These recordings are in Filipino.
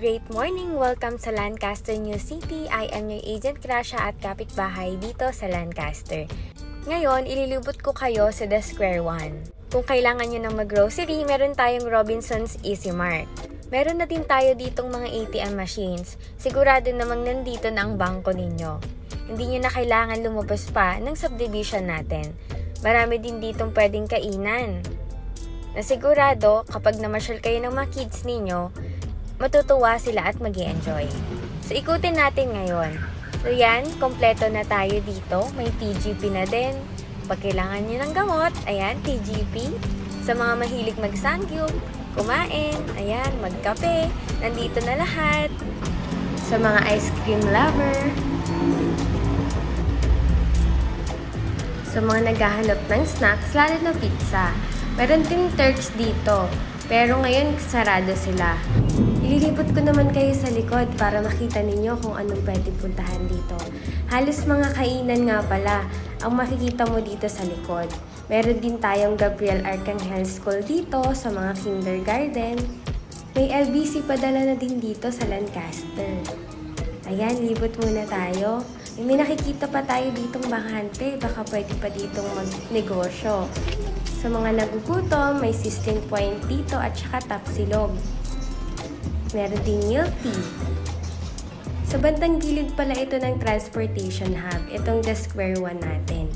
Great morning! Welcome sa Lancaster New City. I am your agent Krasha at kapitbahay dito sa Lancaster. Ngayon, ililibot ko kayo sa The Square One. Kung kailangan nyo ng mag-grocery, meron tayong Robinson's Easy Mart. Meron na din tayo ditong mga ATM machines. Sigurado namang nandito na ang bangko ninyo. Hindi nyo na kailangan lumabas pa ng subdivision natin. Marami din ditong pwedeng kainan. Nasigurado, kapag namasyal kayo ng mga kids ninyo, matutuwa sila at mag-i-enjoy. So, ikutin natin ngayon. So, yan, kompleto na tayo dito. May TGP na din. Pag kailangan nyo ng gamot, ayan, TGP. Sa mga mahilig mag-sangyup, kumain, ayan, magkape, nandito na lahat. Sa mga ice cream lover, sa mga naghahanap ng snacks, lalo na pizza. Meron din Turks dito, pero ngayon sarado sila. Ililibot ko naman kayo sa likod para makita ninyo kung anong pwede puntahan dito. Halos mga kainan nga pala ang makikita mo dito sa likod. Meron din tayong Gabriel Arcangel School dito sa mga kindergarten. May LBC padala na din dito sa Lancaster. Ayan, libot muna tayo. May nakikita pa tayo ditong bakante, baka pwede pa ditong magnegosyo. Sa mga nagugutom, may Sistine Point dito at saka Tapsilog. Meron din milk tea. Sa bandang gilid pala ito ng transportation hub, itong The Square One natin.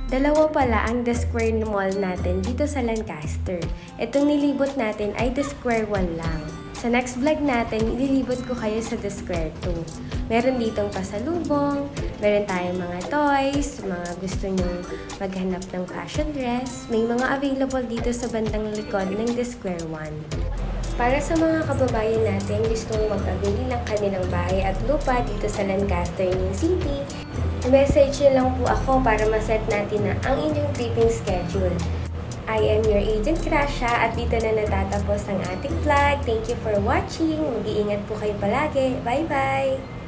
Dalawa pala ang The Square Mall natin dito sa Lancaster. Itong nilibot natin ay The Square One lang. Sa next vlog natin, ililibot ko kayo sa The Square 2. Meron ditong pasalubong, meron tayong mga toys, mga gusto nyong maghanap ng fashion dress. May mga available dito sa bandang likod ng The Square One. Para sa mga kababayan natin gustong mag-avail ng kanilang bahay at lupa dito sa Lancaster New City, message nyo lang po ako para maset natin na ang inyong tripping schedule. I am your agent Krasha at dito na natatapos ang ating vlog. Thank you for watching. Mag-iingat po kayo palagi. Bye-bye!